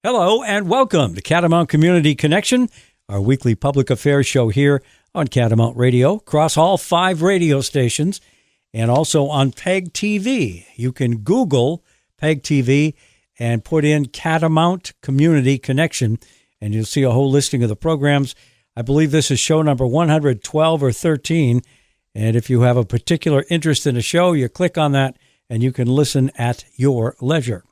Hello and welcome to Catamount Community Connection, our weekly public affairs show here on Catamount Radio, across all 5 radio stations, and also on PEG TV. You can Google PEG TV and put in Catamount Community Connection, and you'll see a whole listing of the programs. I believe this is show number 112 or 13, and if you have a particular interest in a show, you click on that, and you can listen at your leisure.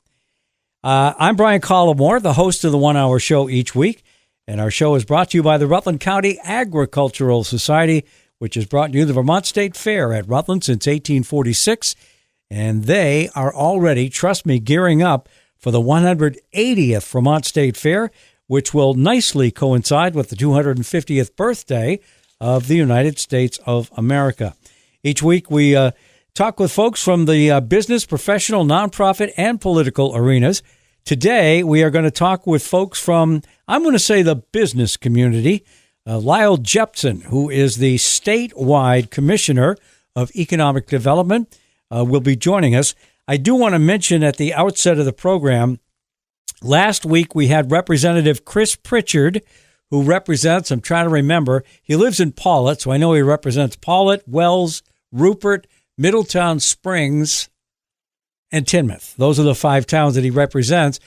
I'm Brian Collamore, the host of the 1 Hour Show each week, and our show is brought to you by the Rutland County Agricultural Society, which has brought you the Vermont State Fair at Rutland since 1846, and they are already, trust me, gearing up for the 180th Vermont State Fair, which will nicely coincide with the 250th birthday of the United States of America. Each week we talk with folks from the business, professional, nonprofit, and political arenas. Today, we are going to talk with folks from, I'm going to say, the business community. Lyle Jepson, who is the statewide Commissioner of Economic Development, will be joining us. I do want to mention at the outset of the program, last week we had Representative Chris Pritchard, who represents, I'm trying to remember, he lives in Paulet, so I know he represents Paulet, Wells, Rupert, Middletown Springs, and Tinmouth. Those are the 5 towns that he represents.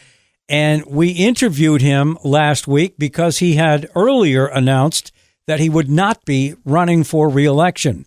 And we interviewed him last week because he had earlier announced that he would not be running for re-election.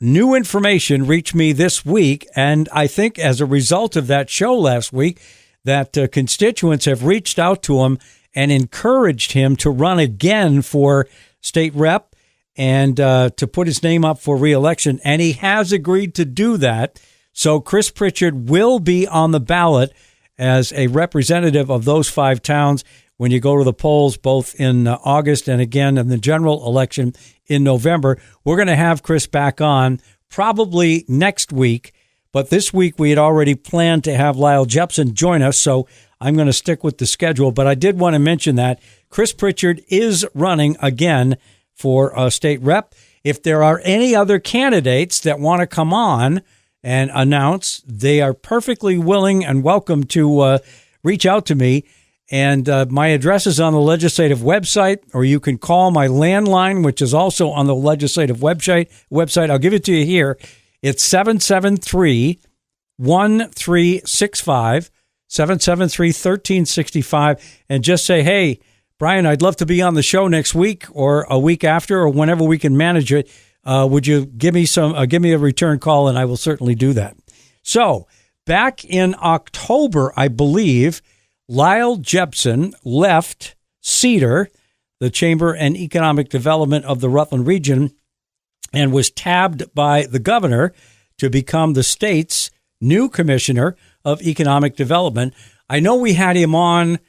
New information reached me this week, and I think as a result of that show last week, that constituents have reached out to him and encouraged him to run again for state rep and to put his name up for re-election, and he has agreed to do that. So Chris Pritchard will be on the ballot as a representative of those 5 towns when you go to the polls, both in August and again in the general election in November. We're going to have Chris back on probably next week, but this week we had already planned to have Lyle Jepson join us, so I'm going to stick with the schedule. But I did want to mention that Chris Pritchard is running again for a state rep. If there are any other candidates that want to come on and announce, they are perfectly willing and welcome to reach out to me. And my address is on the legislative website, or you can call my landline, which is also on the legislative website. I'll give it to you here. It's 773-1365, 773-1365, and just say, hey, Brian, I'd love to be on the show next week or a week after or whenever we can manage it. Would you give me a return call, and I will certainly do that. So back in October, I believe, Lyle Jepson left CEDAR, the Chamber and Economic Development of the Rutland region, and was tabbed by the governor to become the state's new Commissioner of Economic Development. I know we had him on,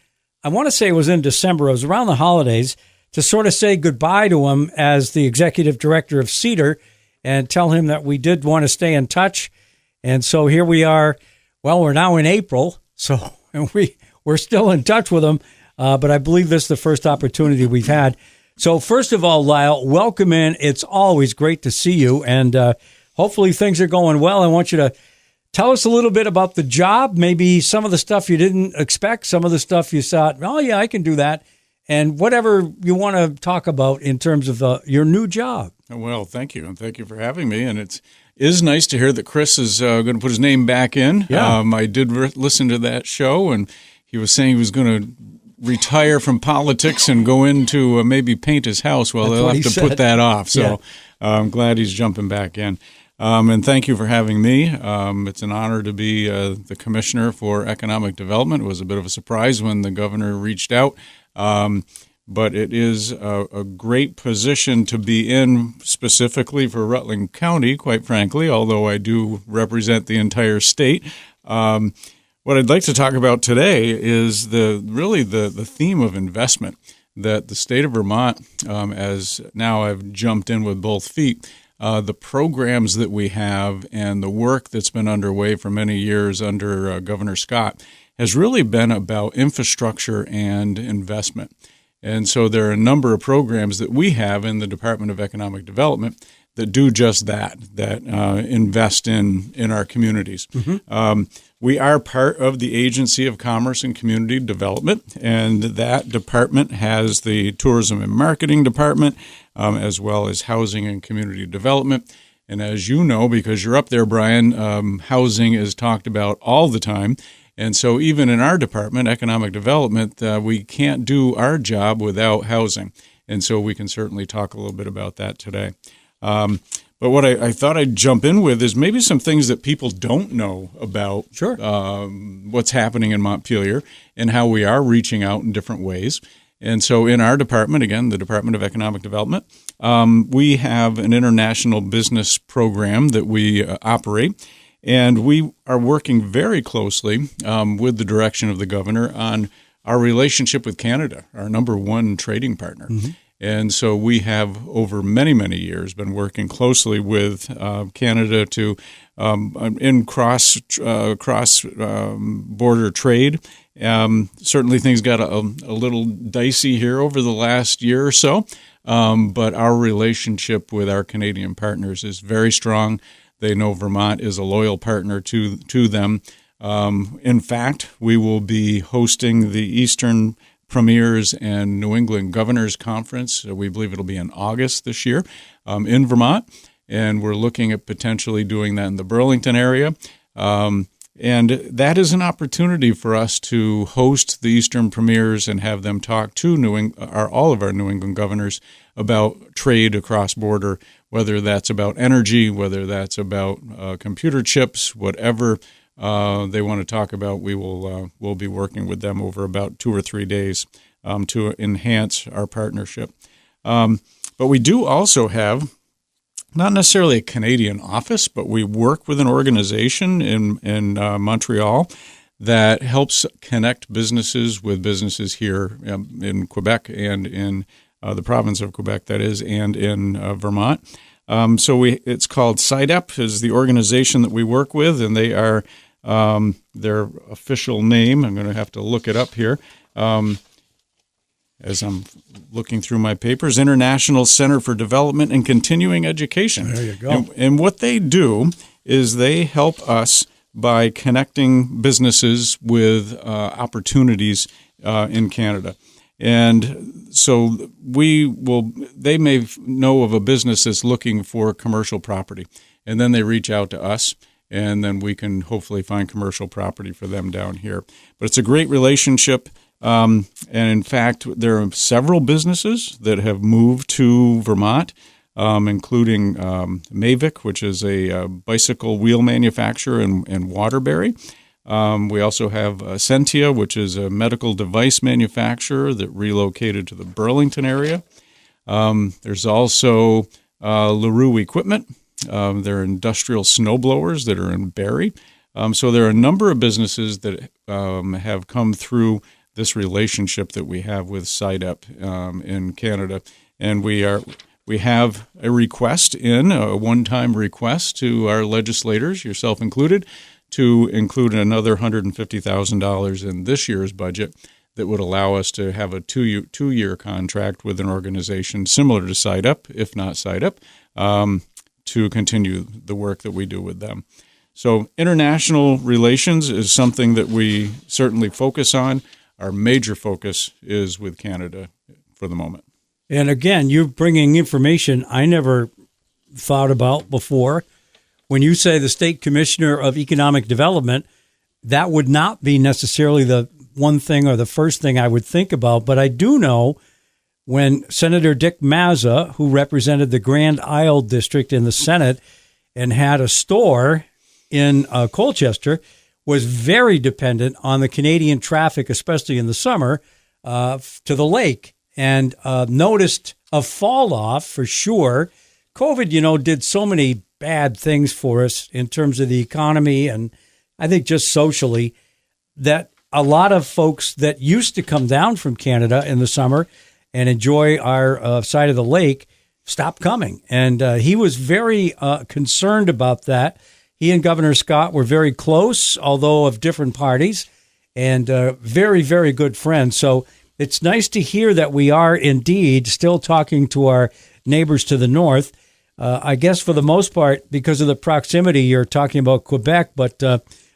I want to say it was in December. It was around the holidays, to sort of say goodbye to him as the executive director of CEDAR and tell him that we did want to stay in touch. And so here we are. Well, we're now in April, so we're still in touch with him. But I believe this is the first opportunity we've had. So first of all, Lyle, welcome in. It's always great to see you. And hopefully things are going well. I want you to tell us a little bit about the job, maybe some of the stuff you didn't expect, some of the stuff you thought, oh, yeah, I can do that, and whatever you want to talk about in terms of your new job. Well, thank you, and thank you for having me. And it is nice to hear that Chris is going to put his name back in. Yeah. I did listen to that show, and he was saying he was going to retire from politics and go into maybe paint his house. Well, they'll have to put that off, so yeah. I'm glad he's jumping back in. And thank you for having me. It's an honor to be the Commissioner for Economic Development. It was a bit of a surprise when the governor reached out, but it is a great position to be in specifically for Rutland County, quite frankly, although I do represent the entire state. What I'd like to talk about today is the theme of investment that the state of Vermont, as now I've jumped in with both feet, the programs that we have and the work that's been underway for many years under Governor Scott has really been about infrastructure and investment. And so there are a number of programs that we have in the Department of Economic Development do just that invest in our communities. We are part of the Agency of Commerce and Community Development, and that department has the Tourism and Marketing Department, as well as Housing and Community Development. And as you know, because you're up there, Brian, housing is talked about all the time. And so even in our department, Economic Development, we can't do our job without housing. And so we can certainly talk a little bit about that today. But what I thought I'd jump in with is maybe some things that people don't know about what's happening in Montpelier and how we are reaching out in different ways. And so in our department, again, the Department of Economic Development, we have an international business program that we operate. And we are working very closely with the direction of the governor on our relationship with Canada, our number one trading partner. And so we have, over many, many years, been working closely with Canada to in cross border trade. Certainly things got a little dicey here over the last year or so, but our relationship with our Canadian partners is very strong. They know Vermont is a loyal partner to them. In fact, we will be hosting the Eastern Premiers and New England Governors Conference. We believe it'll be in August this year in Vermont, and we're looking at potentially doing that in the Burlington area. And that is an opportunity for us to host the Eastern Premiers and have them talk to all of our New England governors about trade across border, whether that's about energy, whether that's about computer chips, whatever they want to talk about. We'll be working with them over about 2 or 3 days to enhance our partnership. But we do also have not necessarily a Canadian office, but we work with an organization in Montreal that helps connect businesses with businesses here in Quebec and in the province of Quebec, that is, and in Vermont. It's called SIDEP is the organization that we work with, and they are their official name. I'm going to have to look it up here as I'm looking through my papers. International Center for Development and Continuing Education. There you go. And what they do is they help us by connecting businesses with opportunities in Canada. And so they may know of a business that's looking for commercial property, and then they reach out to us, and then we can hopefully find commercial property for them down here. But it's a great relationship, and in fact, there are several businesses that have moved to Vermont, including Mavic, which is a bicycle wheel manufacturer in Waterbury. We also have Sentia, which is a medical device manufacturer that relocated to the Burlington area. There's also LaRue Equipment. They're industrial snowblowers that are in Barrie. So there are a number of businesses that have come through this relationship that we have with SIDEP in Canada. And we have a request a one-time request to our legislators, yourself included, to include another $150,000 in this year's budget that would allow us to have a two-year contract with an organization similar to SIDEP, if not SIDEP, to continue the work that we do with them. So international relations is something that we certainly focus on. Our major focus is with Canada for the moment. And again, you're bringing information I never thought about before. When you say the State Commissioner of Economic Development, that would not be necessarily the one thing or the first thing I would think about. But I do know when Senator Dick Mazza, who represented the Grand Isle District in the Senate and had a store in Colchester, was very dependent on the Canadian traffic, especially in the summer, to the lake, and noticed a fall off for sure. COVID, did so many bad things for us in terms of the economy and I think just socially, that a lot of folks that used to come down from Canada in the summer and enjoy our side of the lake stopped coming. And he was very concerned about that. He and Governor Scott were very close, although of different parties, and very, very good friends. So it's nice to hear that we are indeed still talking to our neighbors to the north. I guess for the most part, because of the proximity, you're talking about Quebec, but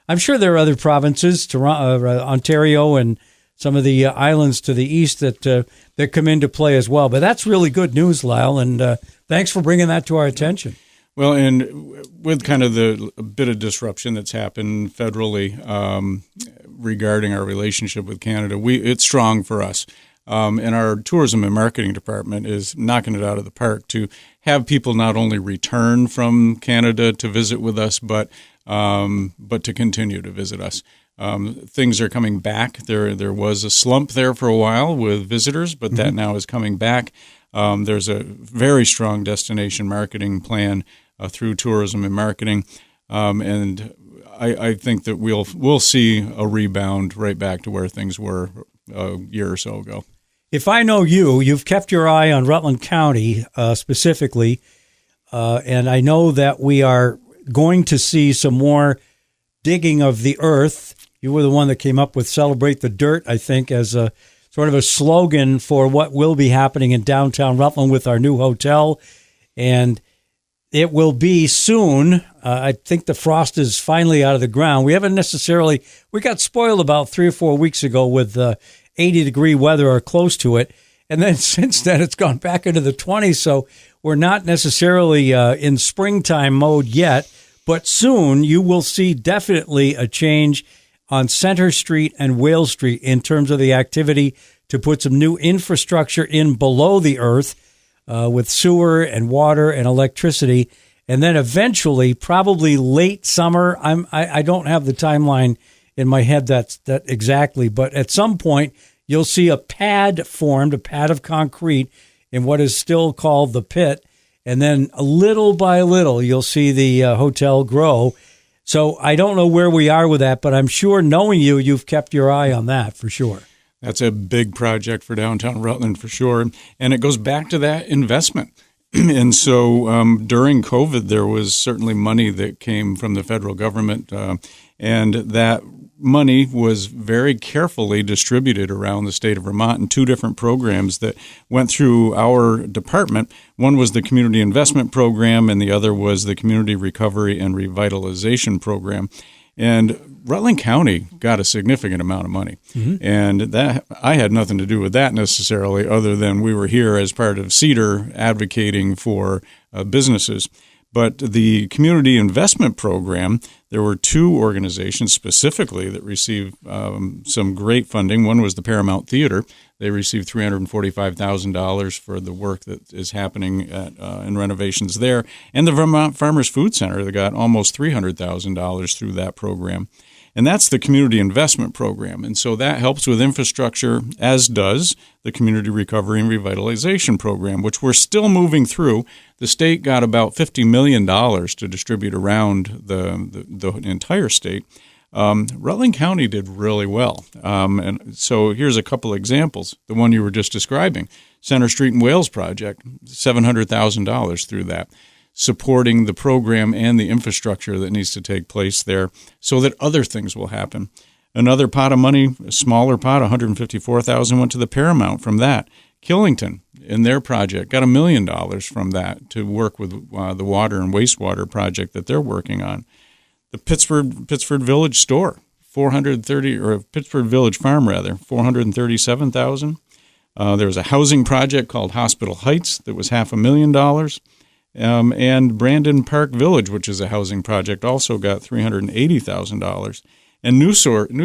I'm sure there are other provinces, Ontario and some of the islands to the east that come into play as well. But that's really good news, Lyle, and thanks for bringing that to our attention. Well, and with kind of a bit of disruption that's happened federally regarding our relationship with Canada, it's strong for us. And our tourism and marketing department is knocking it out of the park to have people not only return from Canada to visit with us, but to continue to visit us. Things are coming back. There was a slump there for a while with visitors, but that now is coming back. There's a very strong destination marketing plan through tourism and marketing, and I think that we'll see a rebound right back to where things were a year or so ago. If I know you've kept your eye on Rutland County specifically, and I know that we are going to see some more digging of the earth. You were the one that came up with Celebrate the Dirt, I think, as a sort of a slogan for what will be happening in downtown Rutland with our new hotel. And it will be soon. I think the frost is finally out of the ground. We got spoiled about 3 or 4 weeks ago with 80-degree weather or close to it. And then since then, it's gone back into the 20s. So we're not necessarily in springtime mode yet. But soon you will see definitely a change on Center Street and Whale Street in terms of the activity to put some new infrastructure in below the earth with sewer and water and electricity. And then eventually, probably late summer, I don't have the timeline in my head that exactly, but at some point you'll see a pad formed, a pad of concrete in what is still called the pit. And then little by little, you'll see the hotel grow. So I don't know where we are with that, but I'm sure knowing you've kept your eye on that for sure. That's a big project for downtown Rutland for sure. And it goes back to that investment. And so during COVID, there was certainly money that came from the federal government, and that money was very carefully distributed around the state of Vermont in 2 different programs that went through our department. One was the Community Investment Program, and the other was the Community Recovery and Revitalization Program. And Rutland County got a significant amount of money. And that I had nothing to do with that necessarily, other than we were here as part of CEDAR advocating for businesses. But the Community Investment Program, there were 2 organizations specifically that received some great funding. One was the Paramount Theater. They received $345,000 for the work that is happening in renovations there. And the Vermont Farmers Food Center, they got almost $300,000 through that program. And that's the Community Investment Program. And so that helps with infrastructure, as does the Community Recovery and Revitalization Program, which we're still moving through. The state got about $50 million to distribute around the entire state. Rutland County did really well. And so here's a couple examples. The one you were just describing, Center Street and Wales Project, $700,000 through that, supporting the program and the infrastructure that needs to take place there so that other things will happen. Another pot of money, a smaller pot, $154,000 went to the Paramount from that. Killington, in their project, got $1 million from that to work with the water and wastewater project that they're working on. The Pittsford Village Store, Pittsford Village Farm, $437,000. There was a housing project called Hospital Heights that was $500,000. And Brandon Park Village, which is a housing project, also got $380,000. And New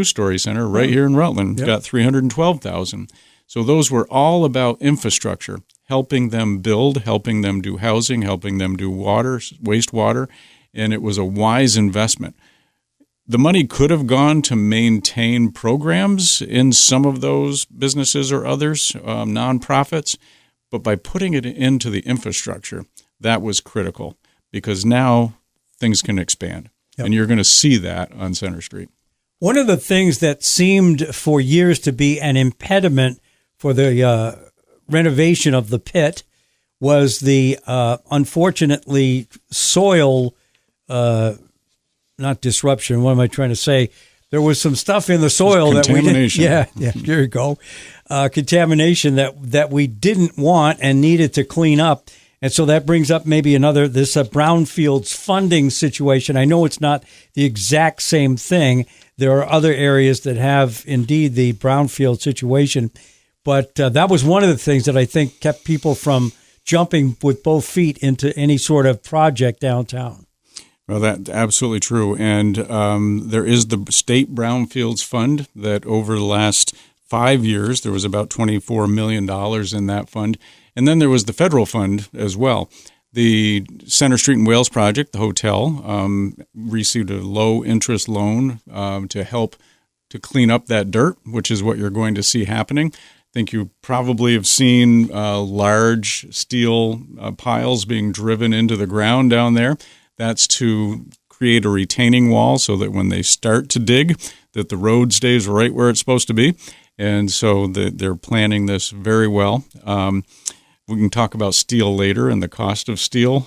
Story Center, right here in Rutland, got $312,000. So those were all about infrastructure, helping them build, helping them do housing, helping them do water, wastewater, and it was a wise investment. The money could have gone to maintain programs in some of those businesses or others, nonprofits, but by putting it into the infrastructure, that was critical because now things can expand, and you're going to see that on Center Street. One of the things that seemed for years to be an impediment for the renovation of the pit was the unfortunately soil, not disruption. What am I trying to say? There was some stuff in the soil that we didn't. Yeah, here you go. Contamination that we didn't want and needed to clean up. And so that brings up maybe this brownfields funding situation. I know it's not the exact same thing. There are other areas that have indeed the brownfield situation. But that was one of the things that I think kept people from jumping with both feet into any sort of project downtown. Well, that's absolutely true. And there is the state brownfields fund that over the last 5 years, there was about $24 million in that fund. And then there was the federal fund as well. The Center Street and Wales project, the hotel, received a low-interest loan to help to clean up that dirt, which is what you're going to see happening. I think you probably have seen large steel piles being driven into the ground down there. That's to create a retaining wall so that when they start to dig, that the road stays right where it's supposed to be. And so they're planning this very well. We can talk about steel later and the cost of steel,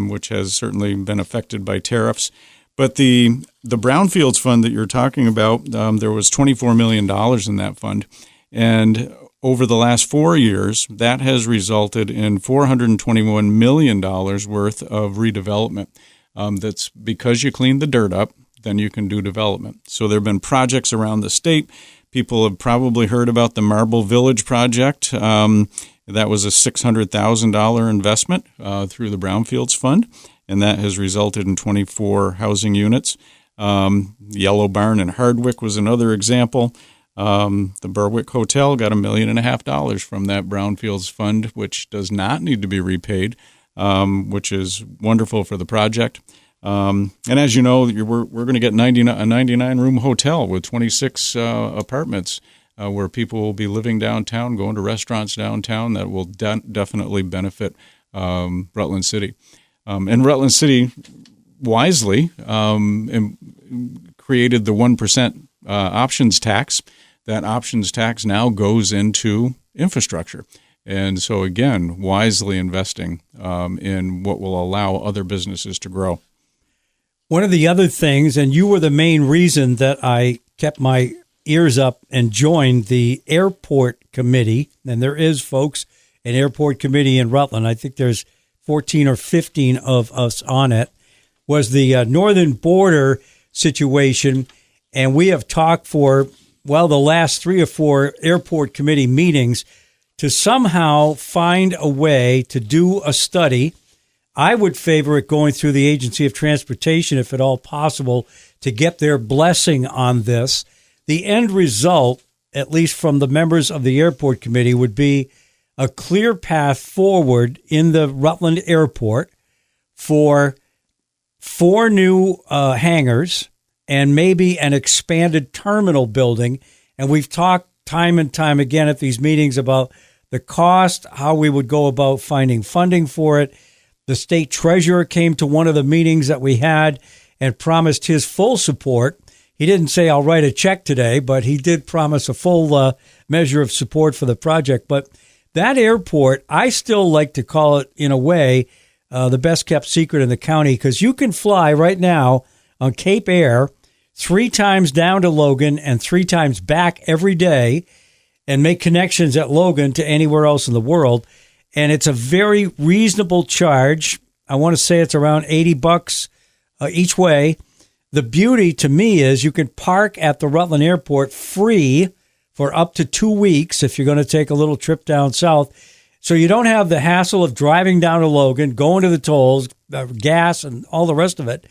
which has certainly been affected by tariffs. But the brownfields fund that you're talking about, there was $24 million in that fund. And over the last 4 years, that has resulted in $421 million worth of redevelopment. That's because you clean the dirt up, then you can do development. So there have been projects around the state. People have probably heard about the Marble Village project. That was a $600,000 investment through the Brownfields Fund, and that has resulted in 24 housing units. Yellow Barn in Hardwick was another example. The Berwick Hotel got $1.5 million from that Brownfields Fund, which does not need to be repaid, which is wonderful for the project. And as you know, we're going to get a 99-room hotel with 26 apartments where people will be living downtown, going to restaurants downtown. That will definitely benefit Rutland City. And Rutland City wisely created the 1% options tax. That options tax now goes into infrastructure. And so, again, wisely investing in what will allow other businesses to grow. One of the other things, and you were the main reason that I kept my ears up and joined the airport committee, and there is, folks, an airport committee in Rutland. I think there's 14 or 15 of us on it, was the northern border situation. And we have talked for, the last 3 or 4 airport committee meetings to somehow find a way to do a study. I would favor it going through the Agency of Transportation, if at all possible, to get their blessing on this. The end result, at least from the members of the airport committee, would be a clear path forward in the Rutland Airport for 4 new hangars and maybe an expanded terminal building. And we've talked time and time again at these meetings about the cost, how we would go about finding funding for it. The state treasurer came to one of the meetings that we had and promised his full support. He didn't say, I'll write a check today, but he did promise a full measure of support for the project. But that airport, I still like to call it, in a way, the best kept secret in the county, because you can fly right now on Cape Air 3 times down to Logan and 3 times back every day and make connections at Logan to anywhere else in the world. And it's a very reasonable charge. I want to say it's around $80 each way. The beauty to me is you can park at the Rutland Airport free for up to 2 weeks if you're going to take a little trip down south. So you don't have the hassle of driving down to Logan, going to the tolls, gas, and all the rest of it,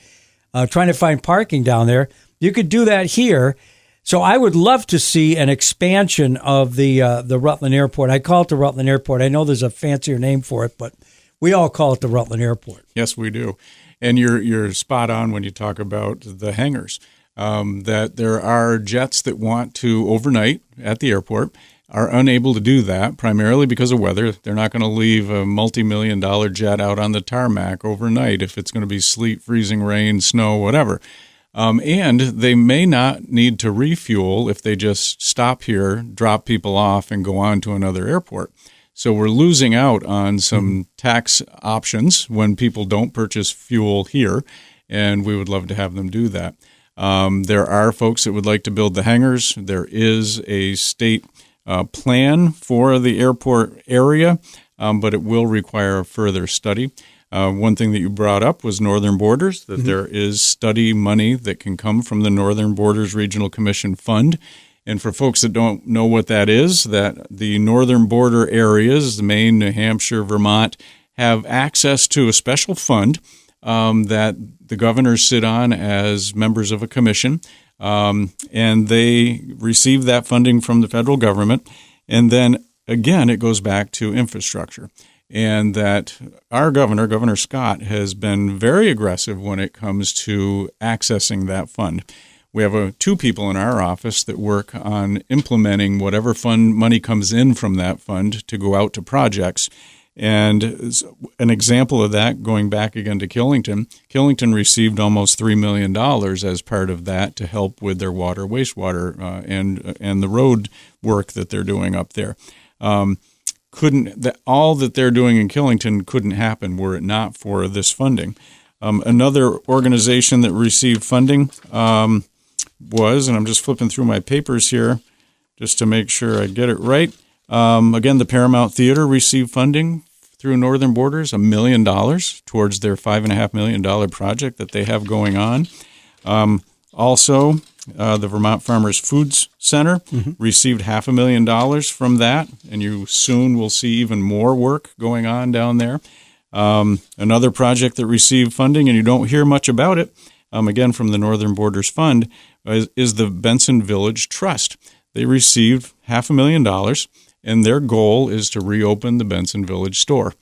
trying to find parking down there. You could do that here. So I would love to see an expansion of the Rutland Airport. I call it the Rutland Airport. I know there's a fancier name for it, but we all call it the Rutland Airport. Yes, we do. And you're spot on when you talk about the hangars, that there are jets that want to overnight at the airport, are unable to do that, primarily because of weather. They're not going to leave a multi-million-dollar jet out on the tarmac overnight if it's going to be sleet, freezing rain, snow, whatever. And they may not need to refuel if they just stop here, drop people off, and go on to another airport. So we're losing out on some tax options when people don't purchase fuel here, and we would love to have them do that. There are folks that would like to build the hangars. There is a state plan for the airport area. but it will require a further study. One thing that you brought up was Northern Borders, that there is study money that can come from the Northern Borders Regional Commission Fund. And for folks that don't know what that is, that the northern border areas, Maine, New Hampshire, Vermont, have access to a special fund that the governors sit on as members of a commission, and they receive that funding from the federal government. And then, again, it goes back to infrastructure. And that our governor, Governor Scott, has been very aggressive when it comes to accessing that fund. We have two people in our office that work on implementing whatever fund money comes in from that fund to go out to projects. And an example of that, going back again to Killington received almost $3 million as part of that to help with their water, wastewater, and the road work that they're doing up there. All that they're doing in Killington couldn't happen were it not for this funding. Another organization that received funding was, and I'm just flipping through my papers here just to make sure I get it right. Again, the Paramount Theater received funding through Northern Borders, $1 million towards their $5.5 million project that they have going on. Also, the Vermont Farmers Foods Center received $500,000 from that, and you soon will see even more work going on down there. Another project that received funding, and you don't hear much about it, again from the Northern Borders Fund, is the Benson Village Trust. They received $500,000, and their goal is to reopen the Benson Village store.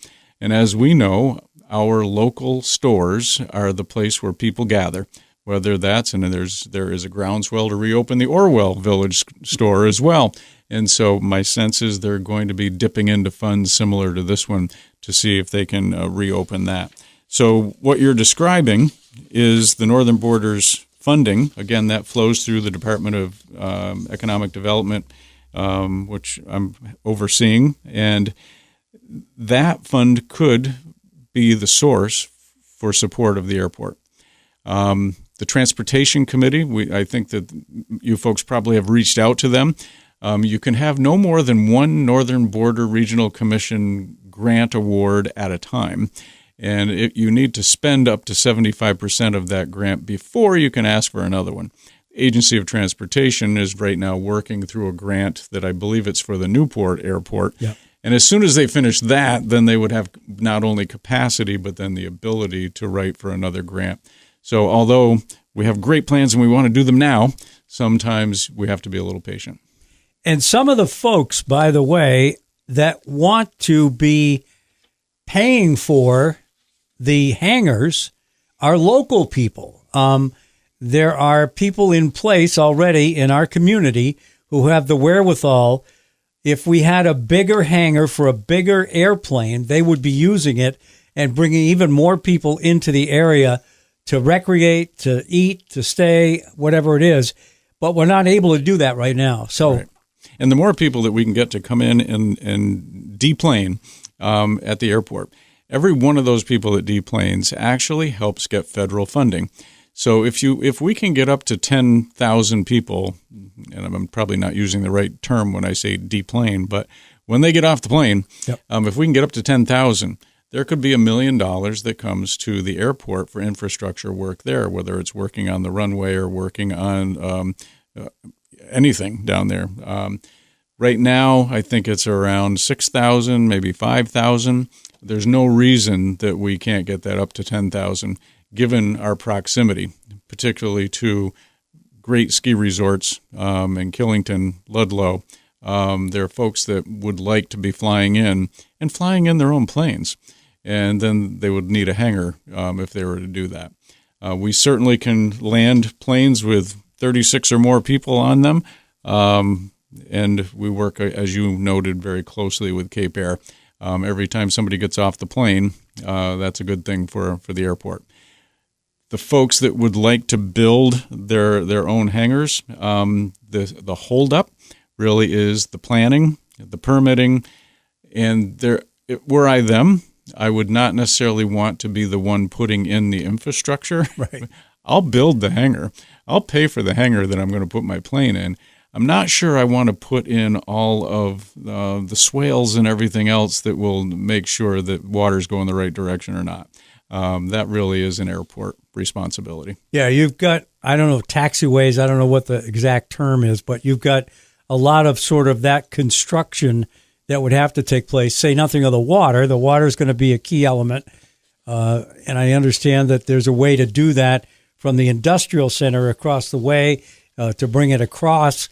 And as we know, our local stores are the place where people gather, whether that's, and there is a groundswell to reopen the Orwell Village store as well. And so my sense is they're going to be dipping into funds similar to this one to see if they can reopen that. So what you're describing is the Northern Borders funding. Again, that flows through the Department of Economic Development, which I'm overseeing. And that fund could be the source for support of the airport. The Transportation Committee, I think that you folks probably have reached out to them. You can have no more than one Northern Border Regional Commission grant award at a time. And you need to spend up to 75% of that grant before you can ask for another one. Agency of Transportation is right now working through a grant that I believe it's for the Newport Airport. Yep. And as soon as they finish that, then they would have not only capacity, but then the ability to write for another grant. So although we have great plans and we want to do them now, sometimes we have to be a little patient. And some of the folks, by the way, that want to be paying for the hangars are local people. There are people in place already in our community who have the wherewithal. If we had a bigger hangar for a bigger airplane, they would be using it and bringing even more people into the area to recreate, to eat, to stay, whatever it is. But we're not able to do that right now. So, right. And the more people that we can get to come in and deplane at the airport, every one of those people that deplanes actually helps get federal funding. So if we can get up to 10,000 people, and I'm probably not using the right term when I say deplane, but when they get off the plane, yep. If we can get up to 10,000, there could be $1 million that comes to the airport for infrastructure work there, whether it's working on the runway or working on anything down there. Right now, I think it's around 6,000, maybe 5,000. There's no reason that we can't get that up to 10,000, given our proximity, particularly to great ski resorts in Killington, Ludlow. There are folks that would like to be flying in their own planes, and then they would need a hangar if they were to do that. We certainly can land planes with 36 or more people on them, and we work, as you noted, very closely with Cape Air. Every time somebody gets off the plane, that's a good thing for the airport. The folks that would like to build their own hangars, the holdup really is the planning, the permitting, and were I them, I would not necessarily want to be the one putting in the infrastructure. Right. I'll build the hangar. I'll pay for the hangar that I'm going to put my plane in. I'm not sure I want to put in all of the swales and everything else that will make sure that water's going the right direction or not. That really is an airport responsibility. Yeah, you've got, I don't know, taxiways, I don't know what the exact term is, but you've got a lot of sort of that construction that would have to take place. Say nothing of the water. The water is going to be a key element. And I understand that there's a way to do that from the industrial center across the way to bring it across.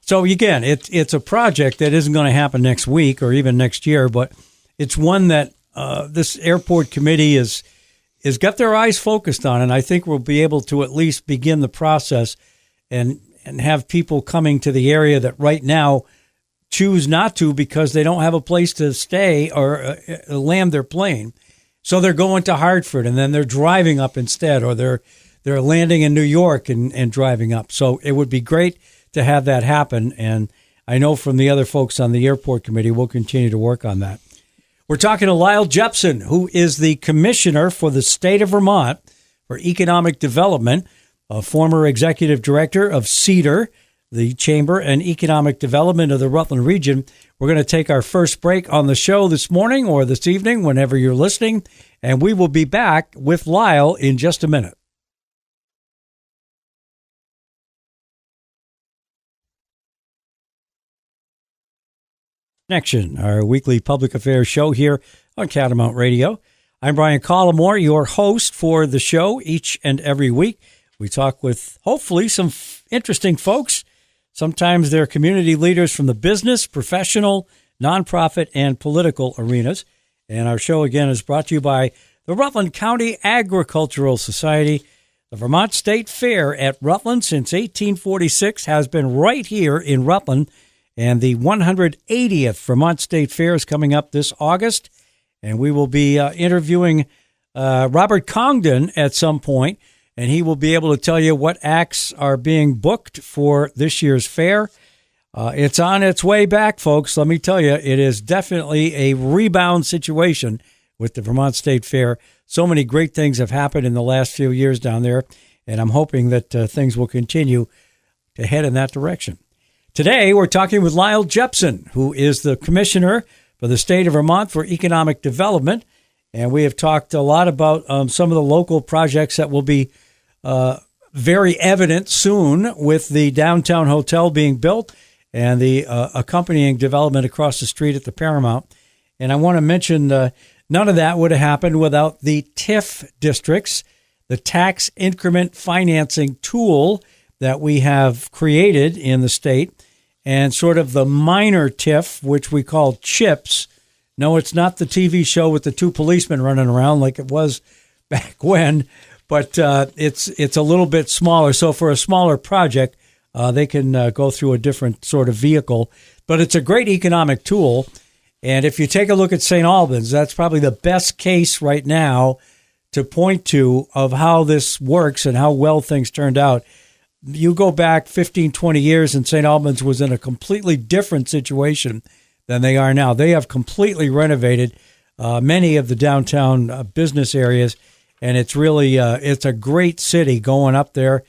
So again, it's a project that isn't going to happen next week or even next year, but it's one that this airport committee is got their eyes focused on, and I think we'll be able to at least begin the process and have people coming to the area that right now choose not to because they don't have a place to stay or land their plane. So they're going to Hartford, and then they're driving up instead, or they're landing in New York and driving up. So it would be great to have that happen, and I know from the other folks on the airport committee, we'll continue to work on that. We're talking to Lyle Jepson, who is the commissioner for the state of Vermont for economic development, a former executive director of CEDAR, the Chamber and Economic Development of the Rutland region. We're going to take our first break on the show this morning or this evening, whenever you're listening, and we will be back with Lyle in just a minute. Connection, our weekly public affairs show here on Catamount Radio. I'm Brian Collamore, your host for the show each and every week. We talk with hopefully some interesting folks. Sometimes they're community leaders from the business, professional, nonprofit, and political arenas. And our show, again, is brought to you by the Rutland County Agricultural Society. The Vermont State Fair at Rutland since 1846 has been right here in Rutland. And the 180th Vermont State Fair is coming up this August. And we will be interviewing Robert Congdon at some point, and he will be able to tell you what acts are being booked for this year's fair. It's on its way back, folks. Let me tell you, it is definitely a rebound situation with the Vermont State Fair. So many great things have happened in the last few years down there, and I'm hoping that things will continue to head in that direction. Today, we're talking with Lyle Jepson, who is the commissioner for the state of Vermont for economic development. And we have talked a lot about some of the local projects that will be very evident soon with the downtown hotel being built and the accompanying development across the street at the Paramount. And I want to mention none of that would have happened without the TIF districts, the tax increment financing tool that we have created in the state, and sort of the minor TIF, which we call CHIPS. No, it's not the TV show with the two policemen running around like it was back when, but it's a little bit smaller. So for a smaller project, they can go through a different sort of vehicle. But it's a great economic tool. And if you take a look at St. Albans, that's probably the best case right now to point to of how this works and how well things turned out. You go back 15, 20 years and St. Albans was in a completely different situation than they are now. They have completely renovated many of the downtown business areas, and it's really it's a great city going up there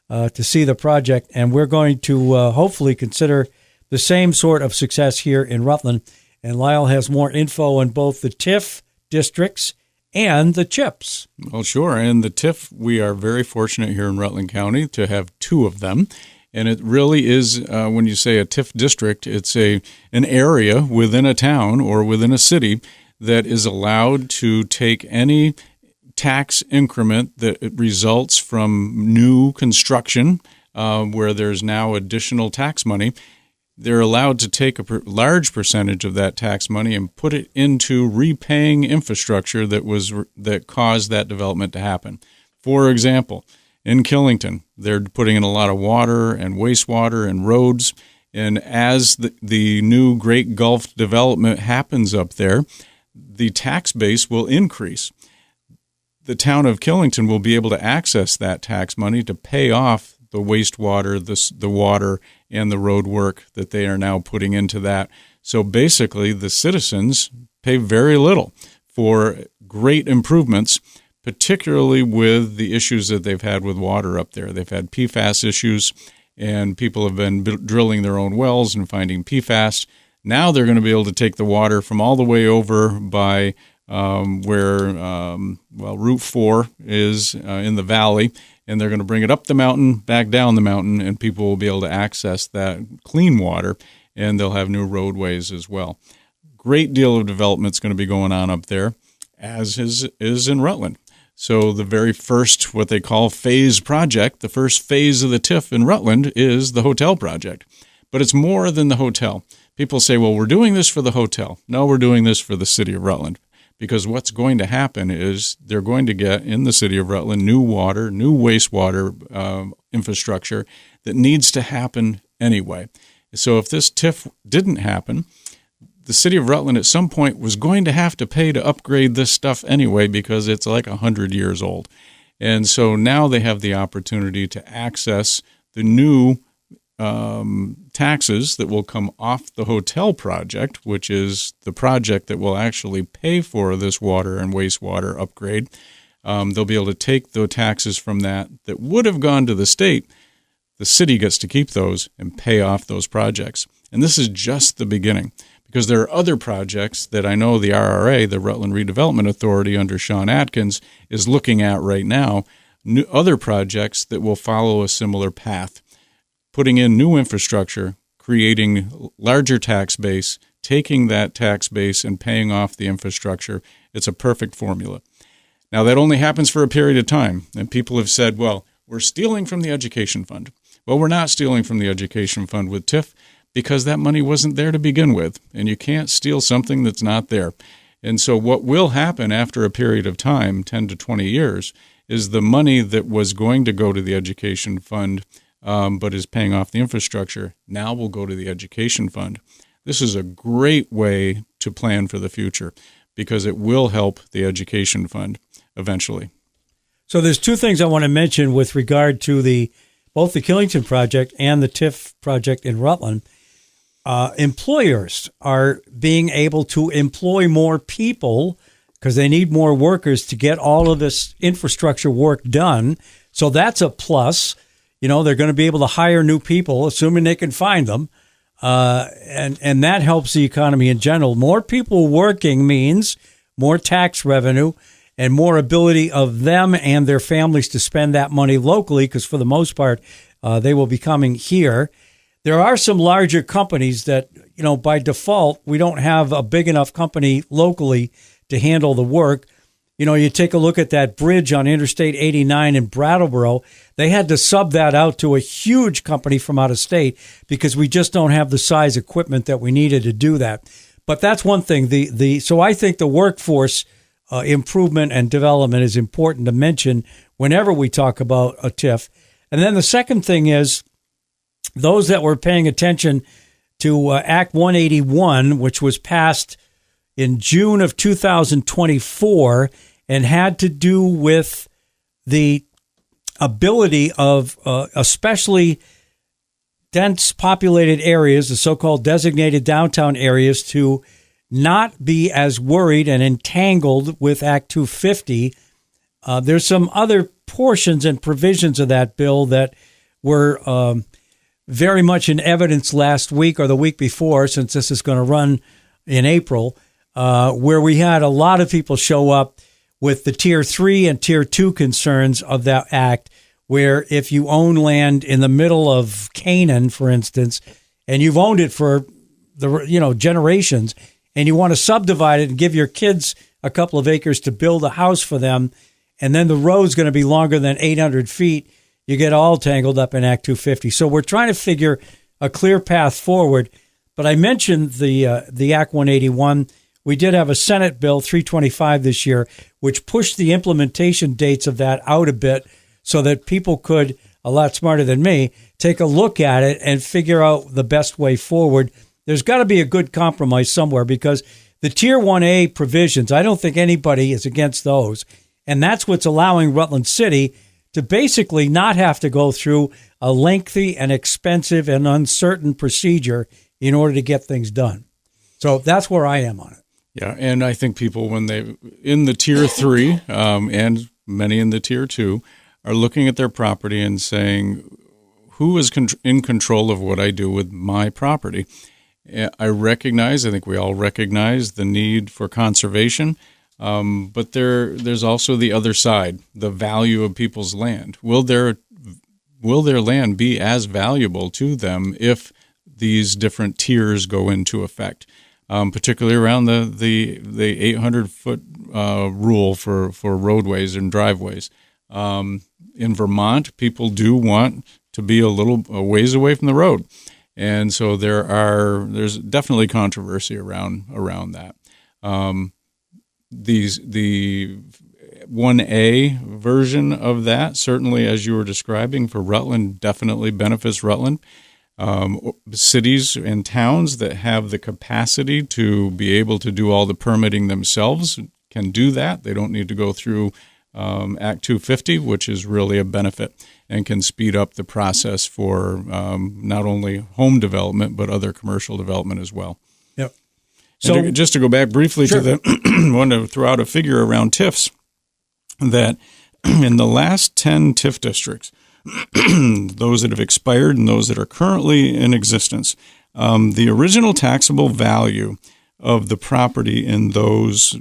to see the project, and we're going to hopefully consider the same sort of success here in Rutland. And Lyle has more info on both the TIF districts and the CHIPS. Well, sure. And the TIF, we are very fortunate here in Rutland County to have two of them. And it really is, when you say a TIF district, it's an area within a town or within a city that is allowed to take any tax increment that results from new construction where there's now additional tax money. They're allowed to take a large percentage of that tax money and put it into repaying infrastructure that caused that development to happen. For example, in Killington, they're putting in a lot of water and wastewater and roads. And as the new Great Gulf development happens up there, the tax base will increase. The town of Killington will be able to access that tax money to pay off the wastewater, the water, and the road work that they are now putting into that. So basically, the citizens pay very little for great improvements, particularly with the issues that they've had with water up there. They've had PFAS issues, and people have been drilling their own wells and finding PFAS. Now they're going to be able to take the water from all the way over by where Route 4 is in the valley, and they're going to bring it up the mountain, back down the mountain, and people will be able to access that clean water, and they'll have new roadways as well. Great deal of development's going to be going on up there, as is in Rutland. So the very first, what they call phase project, the first phase of the TIF in Rutland is the hotel project. But it's more than the hotel. People say, well, we're doing this for the hotel. No, we're doing this for the city of Rutland. Because what's going to happen is they're going to get in the city of Rutland new water, new wastewater infrastructure that needs to happen anyway. So if this TIF didn't happen, the city of Rutland at some point was going to have to pay to upgrade this stuff anyway because it's like 100 years old. And so now they have the opportunity to access the new taxes that will come off the hotel project, which is the project that will actually pay for this water and wastewater upgrade. They'll be able to take the taxes from that would have gone to the state. The city gets to keep those and pay off those projects. And this is just the beginning, because there are other projects that I know the RRA, the Rutland Redevelopment Authority under Sean Atkins, is looking at right now, other projects that will follow a similar path. Putting in new infrastructure, creating larger tax base, taking that tax base and paying off the infrastructure. It's a perfect formula. Now, that only happens for a period of time. And people have said, well, we're stealing from the education fund. Well, we're not stealing from the education fund with TIF because that money wasn't there to begin with. And you can't steal something that's not there. And so what will happen after a period of time, 10 to 20 years, is the money that was going to go to the education fund but is paying off the infrastructure, now will go to the education fund. This is a great way to plan for the future because it will help the education fund eventually. So there's two things I want to mention with regard to both the Killington project and the TIF project in Rutland. Employers are being able to employ more people because they need more workers to get all of this infrastructure work done. So that's a plus. You know, they're going to be able to hire new people, assuming they can find them. And that helps the economy in general. More people working means more tax revenue and more ability of them and their families to spend that money locally, because for the most part, they will be coming here. There are some larger companies that, you know, by default, we don't have a big enough company locally to handle the work. You know, you take a look at that bridge on Interstate 89 in Brattleboro. They had to sub that out to a huge company from out of state because we just don't have the size equipment that we needed to do that. But that's one thing. So I think the workforce improvement and development is important to mention whenever we talk about a TIF. And then the second thing is those that were paying attention to Act 181, which was passed in June of 2024 and had to do with the ability of especially dense populated areas, the so-called designated downtown areas, to not be as worried and entangled with Act 250. There's some other portions and provisions of that bill that were very much in evidence last week or the week before, since this is going to run in April, where we had a lot of people show up with the Tier 3 and Tier 2 concerns of that act, where if you own land in the middle of Canaan, for instance, and you've owned it for generations, and you want to subdivide it and give your kids a couple of acres to build a house for them, and then the road's going to be longer than 800 feet, you get all tangled up in Act 250. So we're trying to figure a clear path forward. But I mentioned the Act 181. We did have a Senate Bill 325 this year, which pushed the implementation dates of that out a bit so that people could, a lot smarter than me, take a look at it and figure out the best way forward. There's got to be a good compromise somewhere, because the Tier 1A provisions, I don't think anybody is against those. And that's what's allowing Rutland City to basically not have to go through a lengthy and expensive and uncertain procedure in order to get things done. So that's where I am on it. Yeah, and I think people, when they in the Tier 3 and many in the Tier 2, are looking at their property and saying, who is in control of what I do with my property? I think we all recognize the need for conservation, but there's also the other side, the value of people's land. Will their land be as valuable to them if these different tiers go into effect, particularly around the 800-foot rule for roadways and driveways? In Vermont, people do want to be a ways away from the road. And so there's definitely controversy around that. The 1A version of that, certainly as you were describing for Rutland, definitely benefits Rutland. Cities and towns that have the capacity to be able to do all the permitting themselves can do that. They don't need to go through Act 250, which is really a benefit and can speed up the process for not only home development, but other commercial development as well. Yep. So just to go back briefly sure. to the, I want to throw out a figure around TIFs that in the last 10 TIF districts, those that have expired and those that are currently in existence, the original taxable value of the property in those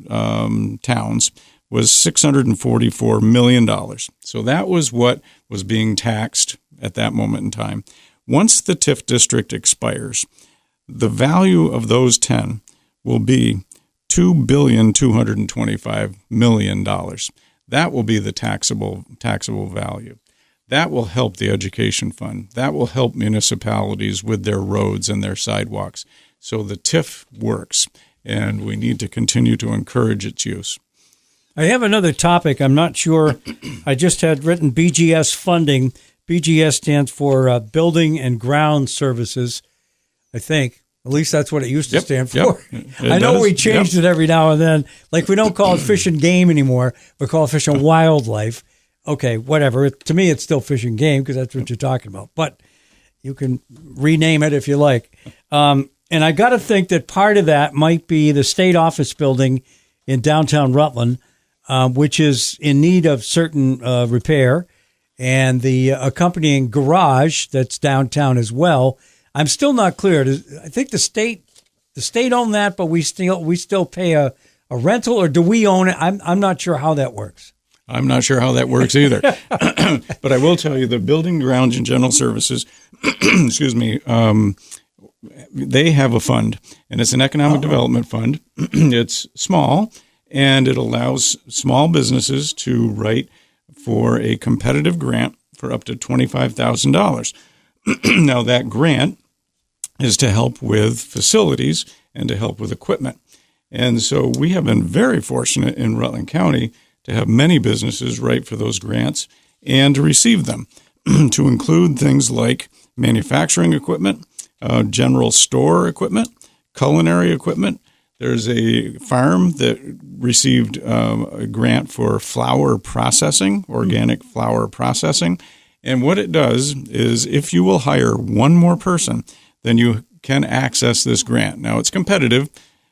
towns was $644 million. So that was what was being taxed at that moment in time. Once the TIF district expires, the value of those 10 will be $2.225 billion. That will be the taxable value. That will help the education fund. That will help municipalities with their roads and their sidewalks. So the TIF works, and we need to continue to encourage its use. I have another topic. I'm not sure. I just had written BGS funding. BGS stands for Building and Ground Services, I think. At least that's what it used to stand for. I know we changed it every now and then. Like we don't call it Fish and Game anymore. We call it Fish and Wildlife. Okay, whatever. To me, it's still Fish and Game because that's what you're talking about. But you can rename it if you like. And I got to think that part of that might be the state office building in downtown Rutland, which is in need of certain repair, and the accompanying garage that's downtown as well. I'm still not clear. I think the state own that, but we still pay a rental, or do we own it? I'm not sure how that works. I'm not sure how that works either. But I will tell you the Building, Grounds, and General Services, excuse me, they have a fund, and it's an economic development fund. It's small, and it allows small businesses to write for a competitive grant for up to $25,000. Now, that grant is to help with facilities and to help with equipment. And so we have been very fortunate in Rutland County to have many businesses write for those grants and to receive them, to include things like manufacturing equipment, general store equipment, culinary equipment. There's a farm that received a grant for flour processing, organic flour processing. And what it does is if you will hire one more person, then you can access this grant. Now, it's competitive.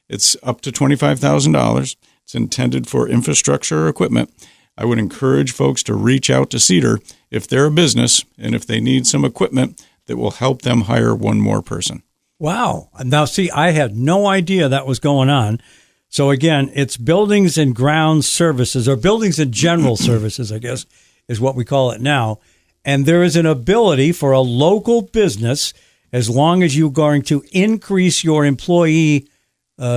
It's up to $25,000. It's intended for infrastructure equipment. I would encourage folks to reach out to Cedar if they're a business and if they need some equipment that will help them hire one more person. Wow. Now, see, I had no idea that was going on. So, again, it's Buildings and Grounds Services, or Buildings and General Services, I guess, is what we call it now. And there is an ability for a local business, as long as you're going to increase your employee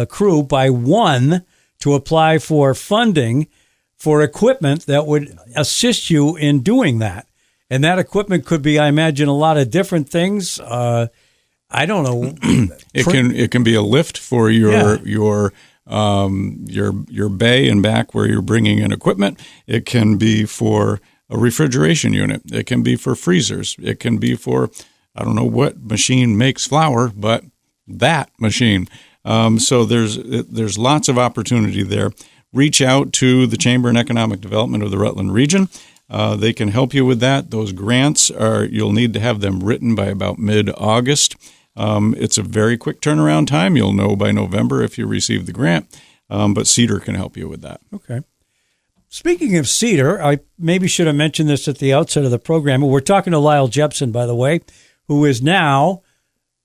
crew by one, to apply for funding for equipment that would assist you in doing that. And that equipment could be, I imagine, a lot of different things. I don't know. It can be a lift for your bay and back where you're bringing in equipment. It can be for a refrigeration unit. It can be for freezers. It can be for, I don't know what machine makes flour, but that machine. So there's lots of opportunity there. Reach out to the Chamber and Economic Development of the Rutland region. They can help you with that. Those grants you'll need to have them written by about mid-August. It's a very quick turnaround time. You'll know by November if you receive the grant, but Cedar can help you with that. Okay. Speaking of Cedar, I maybe should have mentioned this at the outset of the program. We're talking to Lyle Jepson, by the way, who is now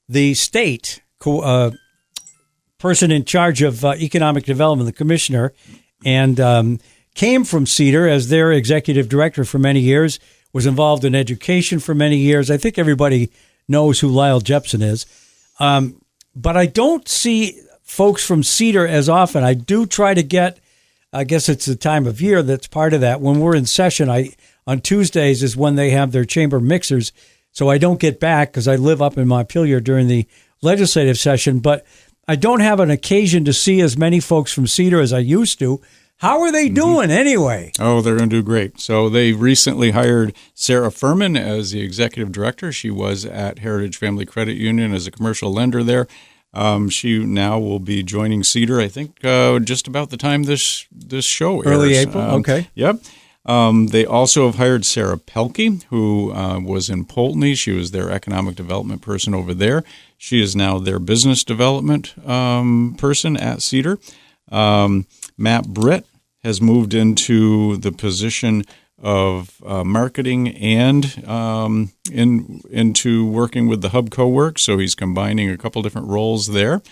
the state person in charge of economic development, the commissioner, and came from Cedar as their executive director for many years, was involved in education for many years. I think everybody knows who Lyle Jepson is. But I don't see folks from Cedar as often. I do try to get, I guess it's the time of year that's part of that. When we're in session, on Tuesdays is when they have their chamber mixers. So I don't get back because I live up in Montpelier during the legislative session. But I don't have an occasion to see as many folks from Cedar as I used to. How are they doing anyway? Oh, they're going to do great. So they recently hired Sarah Furman as the executive director. She was at Heritage Family Credit Union as a commercial lender there. She now will be joining Cedar, I think, just about the time this show airs. Early April, okay. Yep. They also have hired Sarah Pelkey, who was in Poultney. She was their economic development person over there. She is now their business development person at Cedar. Matt Britt has moved into the position of marketing and into working with the Hub Co-work. So he's combining a couple different roles there.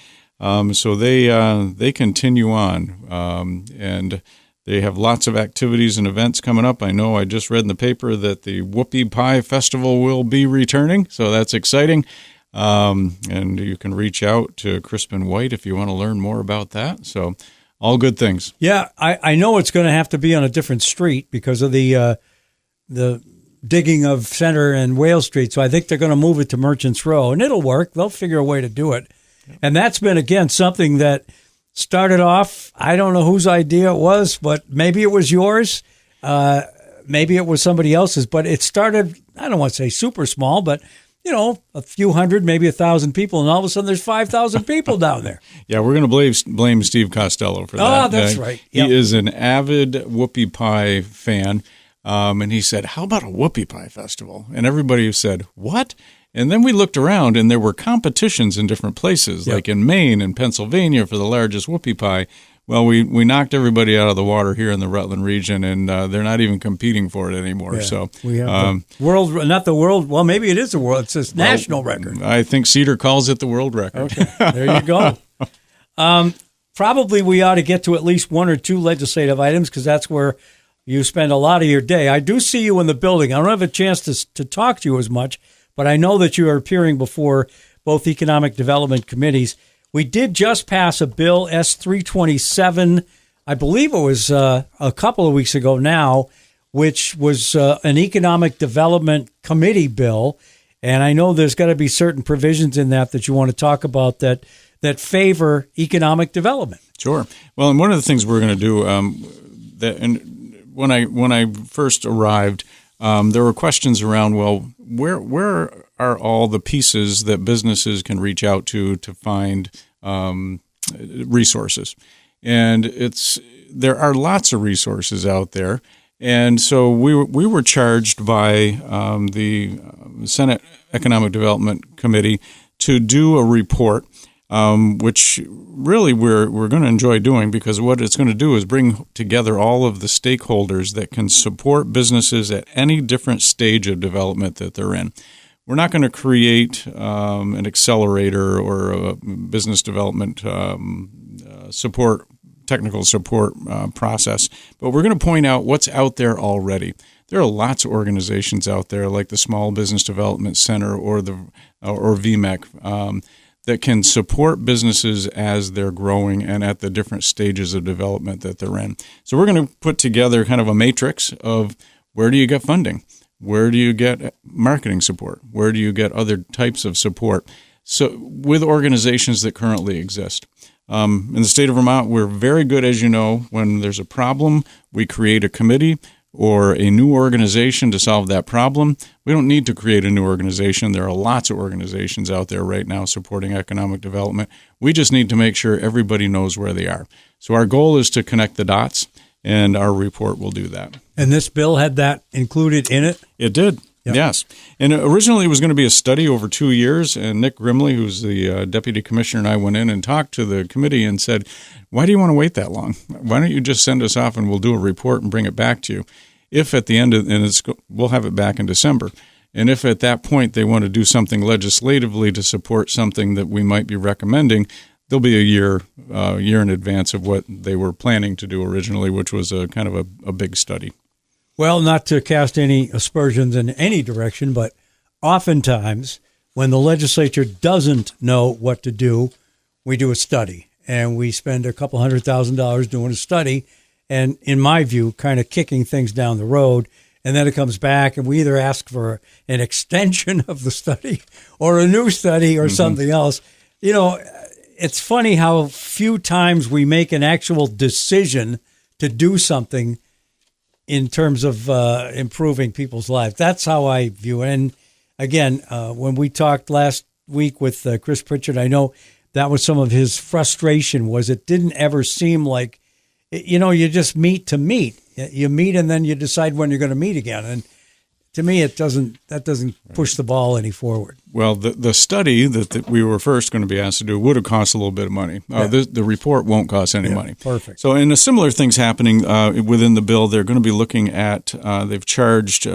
So they continue on, and they have lots of activities and events coming up. I know I just read in the paper that the Whoopie Pie Festival will be returning, so that's exciting. And you can reach out to Crispin White if you want to learn more about that. So all good things. Yeah, I know it's going to have to be on a different street because of the digging of Center and Whale Street. So I think they're going to move it to Merchants Row, and it'll work. They'll figure a way to do it. Yep. And that's been, again, something that started off, I don't know whose idea it was, but maybe it was yours. Maybe it was somebody else's. But it started, I don't want to say super small, but a few hundred, maybe 1,000 people, and all of a sudden there's 5,000 people down there. Yeah, we're going to blame Steve Costello for that. Oh, that's right. Yep. He is an avid Whoopie Pie fan, and he said, how about a Whoopie Pie festival? And everybody said, what? And then we looked around, and there were competitions in different places, like in Maine and Pennsylvania for the largest Whoopie Pie. Well, we knocked everybody out of the water here in the Rutland region, and they're not even competing for it anymore. Yeah, so we have well, maybe it is the world. It's a national record. I think Cedar calls it the world record. Okay, there you go. Probably we ought to get to at least one or two legislative items because that's where you spend a lot of your day. I do see you in the building. I don't have a chance to talk to you as much, but I know that you are appearing before both economic development committees. We did just pass a bill, S-327, I believe it was a couple of weeks ago now, which was an economic development committee bill. And I know there's got to be certain provisions in that you want to talk about that favor economic development. Sure. Well, and one of the things we're going to do, when I first arrived, there were questions around, well, where are all the pieces that businesses can reach out to find resources? And there are lots of resources out there. And so we were charged by the Senate Economic Development Committee to do a report, which really we're going to enjoy doing because what it's going to do is bring together all of the stakeholders that can support businesses at any different stage of development that they're in. We're not going to create an accelerator or a business development technical support process, but we're going to point out what's out there already. There are lots of organizations out there like the Small Business Development Center or VMEC that can support businesses as they're growing and at the different stages of development that they're in. So we're going to put together kind of a matrix of where do you get funding? Where do you get marketing support? Where do you get other types of support? So with organizations that currently exist. In the state of Vermont, we're very good, as you know, when there's a problem, we create a committee or a new organization to solve that problem. We don't need to create a new organization. There are lots of organizations out there right now supporting economic development. We just need to make sure everybody knows where they are. So our goal is to connect the dots, and our report will do that. And this bill had that included in it? It did. Yep. Yes. And originally it was going to be a study over 2 years, and Nick Grimley, who's the deputy commissioner, and I went in and talked to the committee and said, why do you want to wait that long? Why don't you just send us off and we'll do a report and bring it back to you? If at the end of, we'll have it back in December. And if at that point they want to do something legislatively to support something that we might be recommending, there'll be a year in advance of what they were planning to do originally, which was a kind of a big study. Well, not to cast any aspersions in any direction, but oftentimes when the legislature doesn't know what to do, we do a study, and we spend a couple $100,000 doing a study, and in my view, kind of kicking things down the road. And then it comes back, and we either ask for an extension of the study or a new study or something else. You know, it's funny how few times we make an actual decision to do something in terms of improving people's lives. That's how I view it. And again, when we talked last week with Chris Pritchard, I know that was some of his frustration, was it didn't ever seem like, you know, you just meet to meet. You meet and then you decide when you're going to meet again. And to me, that doesn't push the ball any forward. Well, the study that we were first going to be asked to do would have cost a little bit of money. The report won't cost any money. Perfect. So, and a similar thing's happening within the bill. They're going to be looking at, they've charged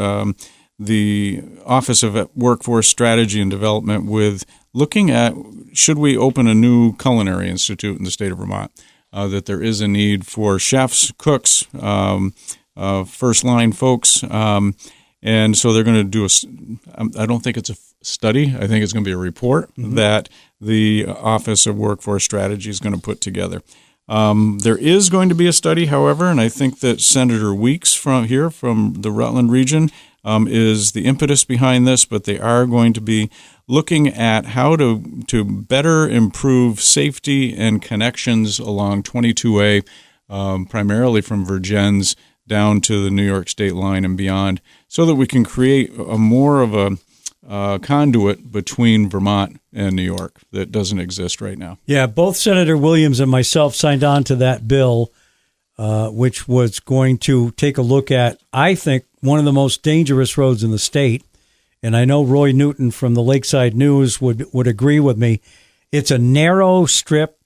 the Office of Workforce Strategy and Development with looking at, should we open a new culinary institute in the state of Vermont? That there is a need for chefs, cooks, first-line folks. And so they're going to do I don't think it's a study. I think it's going to be a report that the Office of Workforce Strategy is going to put together. There is going to be a study, however, and I think that Senator Weeks from the Rutland region is the impetus behind this, but they are going to be looking at how to better improve safety and connections along 22A, primarily from Vergennes down to the New York state line and beyond, so that we can create more of a conduit between Vermont and New York that doesn't exist right now. Yeah, both Senator Williams and myself signed on to that bill, which was going to take a look at, I think, one of the most dangerous roads in the state. And I know Roy Newton from the Lakeside News would agree with me. It's a narrow strip.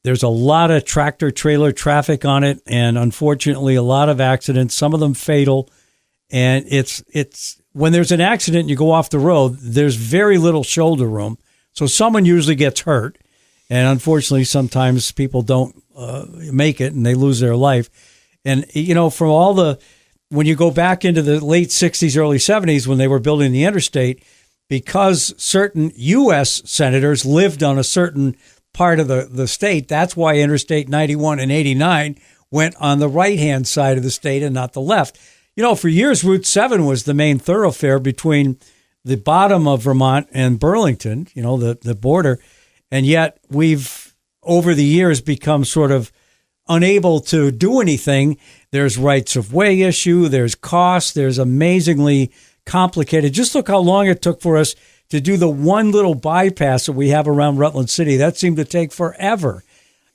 There's a lot of tractor-trailer traffic on it, and unfortunately a lot of accidents, some of them fatal. And it's when there's an accident and you go off the road, there's very little shoulder room. So someone usually gets hurt. And unfortunately, sometimes people don't make it and they lose their life. And, you know, from when you go back into the late 60s, early 70s, when they were building the interstate, because certain U.S. senators lived on a certain part of the state, that's why Interstate 91 and 89 went on the right-hand side of the state and not the left. You know, for years, Route 7 was the main thoroughfare between the bottom of Vermont and Burlington, you know, the border. And yet we've, over the years, become sort of unable to do anything. There's rights of way issue, there's cost, there's amazingly complicated. Just look how long it took for us to do the one little bypass that we have around Rutland City. That seemed to take forever.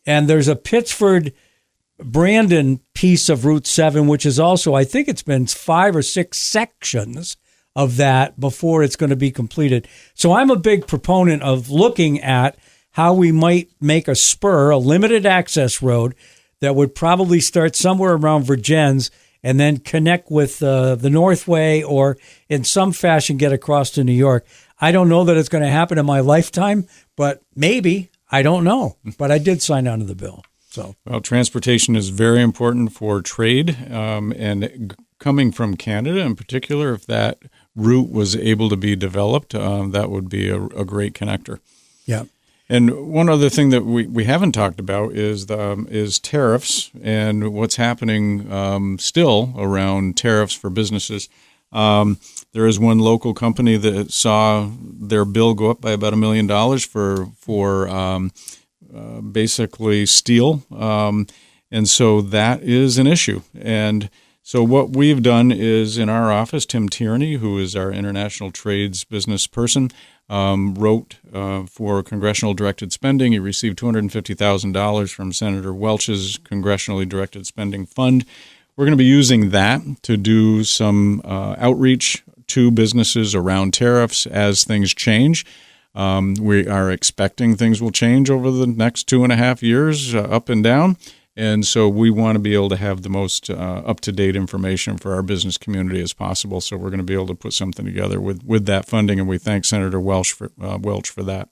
And there's a Pittsford-Brandon piece of Route 7, which is also, I think it's been 5 or 6 sections of that before it's going to be completed. So I'm a big proponent of looking at how we might make a spur, a limited access road that would probably start somewhere around Vergennes and then connect with the Northway or in some fashion get across to New York. I don't know that it's going to happen in my lifetime, but maybe. I don't know. But I did sign on to the bill. So, well, transportation is very important for trade, and coming from Canada in particular, if that route was able to be developed, that would be a great connector. Yeah. And one other thing that we haven't talked about is tariffs and what's happening still around tariffs for businesses. There is one local company that saw their bill go up by about $1 million for basically steel, and so that is an issue. And so what we've done is in our office, Tim Tierney, who is our international trades business person, wrote for congressional directed spending. He received $250,000 from Senator Welch's congressionally directed spending fund. We're going to be using that to do some outreach to businesses around tariffs as things change. We are expecting things will change over the next 2.5 years, up and down. And so we want to be able to have the most up-to-date information for our business community as possible. So we're going to be able to put something together with that funding, and we thank Senator Welch for that.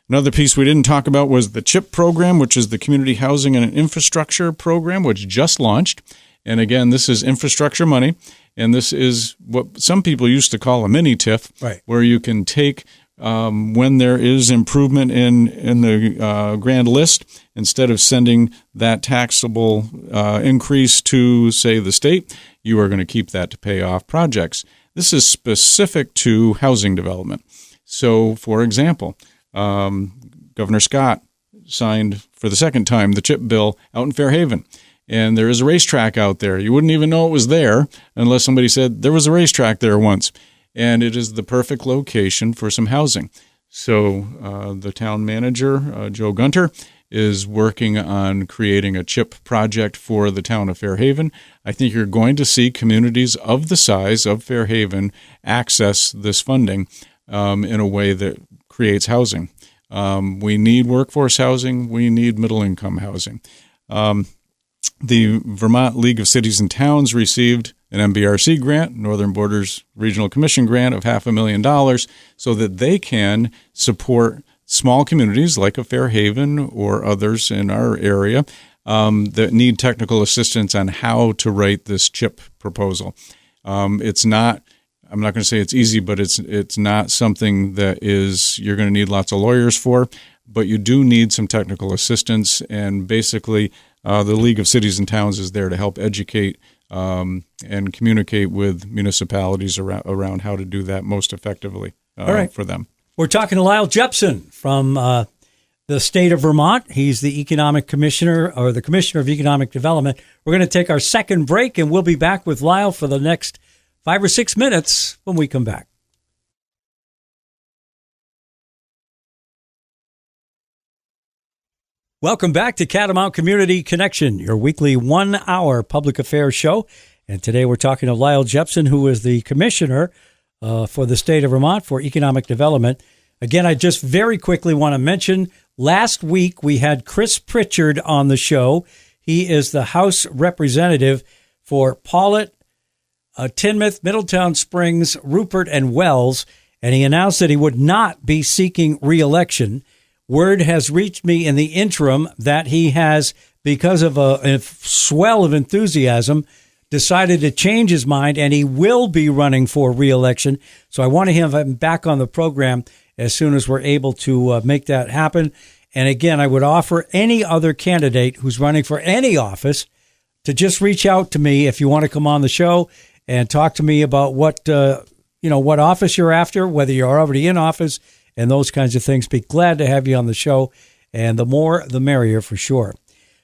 Another piece we didn't talk about was the CHIP program, which is the Community Housing and Infrastructure Program, which just launched. And again, this is infrastructure money, and this is what some people used to call a mini TIF, right, where you can take when there is improvement in the grand list, instead of sending that taxable increase to, say, the state, you are going to keep that to pay off projects. This is specific to housing development. So, for example, Governor Scott signed for the second time the CHIP bill out in Fairhaven. And there is a racetrack out there. You wouldn't even know it was there unless somebody said there was a racetrack there once. And it is the perfect location for some housing. So the town manager, Joe Gunter, is working on creating a CHIP project for the town of Fairhaven. I think you're going to see communities of the size of Fairhaven access this funding in a way that creates housing. We need workforce housing. We need middle-income housing. The Vermont League of Cities and Towns received an MBRC grant, Northern Borders Regional Commission grant of $500,000, so that they can support small communities like a Fairhaven or others in our area that need technical assistance on how to write this CHIP proposal. It's not, I'm not going to say it's easy, but it's not something that you're going to need lots of lawyers for, but you do need some technical assistance, and basically the League of Cities and Towns is there to help educate and communicate with municipalities around how to do that most effectively for them. We're talking to Lyle Jepson from the state of Vermont. He's the Economic Commissioner, or the Commissioner of Economic Development. We're going to take our second break, and we'll be back with Lyle for the next 5 or 6 minutes when we come back. Welcome back to Catamount Community Connection, your weekly 1-hour public affairs show. And today we're talking to Lyle Jepson, who is the Commissioner for the state of Vermont for Economic Development. Again, I just very quickly want to mention, last week we had Chris Pritchard on the show. He is the House Representative for Paulet, Tinmouth, Middletown Springs, Rupert, and Wells, and he announced that he would not be seeking re-election. Word has reached me in the interim that he has, because of a swell of enthusiasm, decided to change his mind, and he will be running for re-election. So I want to have him back on the program as soon as we're able to make that happen. And again, I would offer any other candidate who's running for any office to just reach out to me if you want to come on the show and talk to me about what office you're after, whether you're already in office, and those kinds of things. Be glad to have you on the show, and the more, the merrier for sure.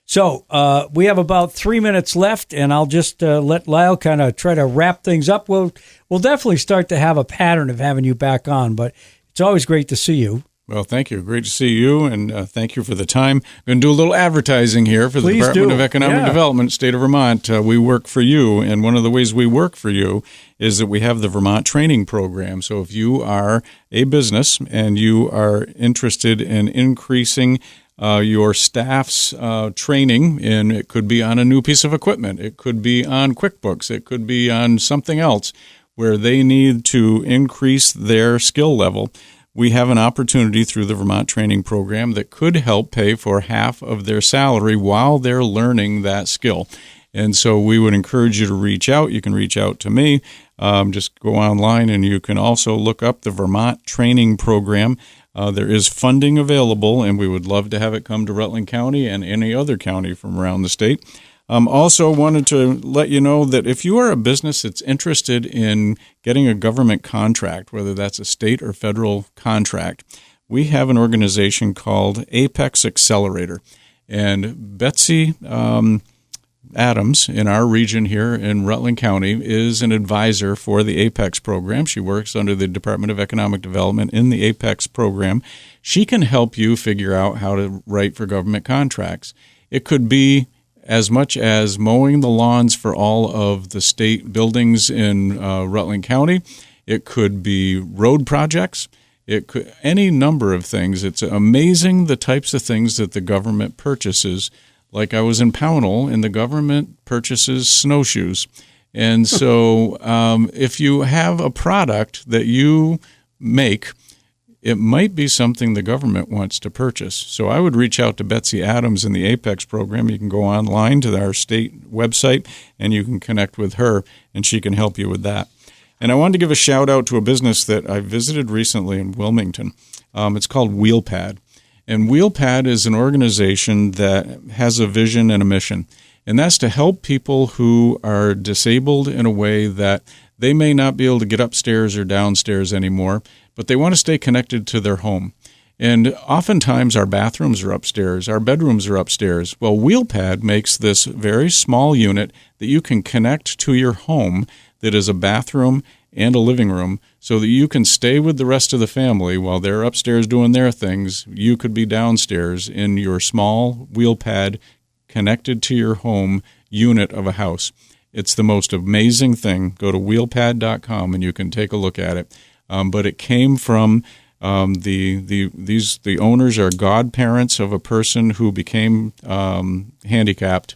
So we have about 3 minutes left, and I'll just let Lyle kind of try to wrap things up. We'll definitely start to have a pattern of having you back on, but it's always great to see you. Well, thank you. Great to see you, and thank you for the time. I'm going to do a little advertising here for the Department of Economic Development, State of Vermont. We work for you, and one of the ways we work for you is that we have the Vermont Training Program. So if you are a business and you are interested in increasing your staff's training, and it could be on a new piece of equipment, it could be on QuickBooks, it could be on something else where they need to increase their skill level, we have an opportunity through the Vermont Training Program that could help pay for half of their salary while they're learning that skill. And so we would encourage you to reach out. You can reach out to me. Just go online, and you can also look up the Vermont Training Program. There is funding available, and we would love to have it come to Rutland County and any other county from around the state. Also wanted to let you know that if you are a business that's interested in getting a government contract, whether that's a state or federal contract, we have an organization called Apex Accelerator. And Betsy Adams in our region here in Rutland County is an advisor for the Apex program. She works under the Department of Economic Development in the Apex program. She can help you figure out how to write for government contracts. It could be as much as mowing the lawns for all of the state buildings in Rutland County. It could be road projects. It could any number of things. It's amazing the types of things that the government purchases. Like I was in Pownell, and the government purchases snowshoes. And so if you have a product that you make, it might be something the government wants to purchase. So I would reach out to Betsy Adams in the APEX program. You can go online to our state website, and you can connect with her, and she can help you with that. And I wanted to give a shout-out to a business that I visited recently in Wilmington. It's called WheelPad. And WheelPad is an organization that has a vision and a mission, and that's to help people who are disabled in a way that they may not be able to get upstairs or downstairs anymore, but they want to stay connected to their home. And oftentimes our bathrooms are upstairs, our bedrooms are upstairs. Well, WheelPad makes this very small unit that you can connect to your home that is a bathroom and a living room so that you can stay with the rest of the family while they're upstairs doing their things. You could be downstairs in your small WheelPad connected to your home unit of a house. It's the most amazing thing. Go to wheelpad.com and you can take a look at it. But it came from the owners are godparents of a person who became handicapped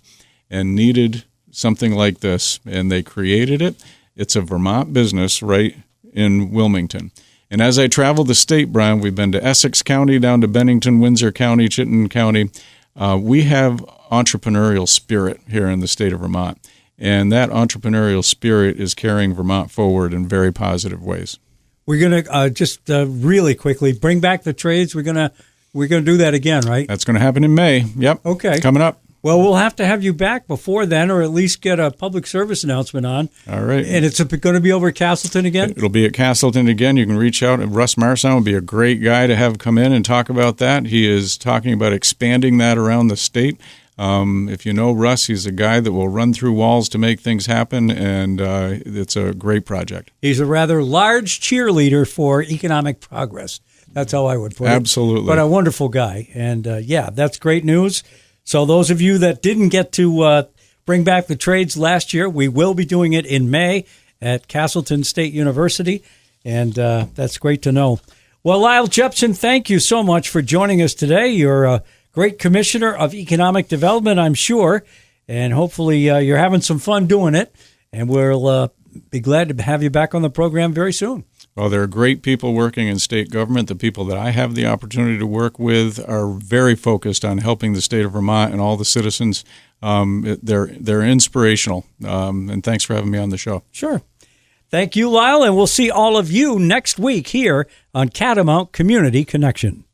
and needed something like this, and they created it. It's a Vermont business right in Wilmington. And as I travel the state, Brian, we've been to Essex County, down to Bennington, Windsor County, Chittenden County. We have entrepreneurial spirit here in the state of Vermont. And that entrepreneurial spirit is carrying Vermont forward in very positive ways. We're going to just really quickly bring back the trades. We're going to do that again, right? That's going to happen in May. Yep. Okay. Coming up. Well, we'll have to have you back before then, or at least get a public service announcement on. All right. And it's going to be over at Castleton again? It'll be at Castleton again. You can reach out. Russ Marsan would be a great guy to have come in and talk about that. He is talking about expanding that around the state. If you know Russ, he's a guy that will run through walls to make things happen, and it's a great project. He's a rather large cheerleader for economic progress. That's how I would put it. Absolutely. But a wonderful guy. And, yeah, that's great news. So those of you that didn't get to bring back the trades last year, we will be doing it in May at Castleton State University, and that's great to know. Well, Lyle Jepson, thank you so much for joining us today. You're a great commissioner of economic development, I'm sure, and hopefully you're having some fun doing it, and we'll be glad to have you back on the program very soon. Well, there are great people working in state government. The people that I have the opportunity to work with are very focused on helping the state of Vermont and all the citizens. They're inspirational, and thanks for having me on the show. Sure. Thank you, Lyle, and we'll see all of you next week here on Catamount Community Connection.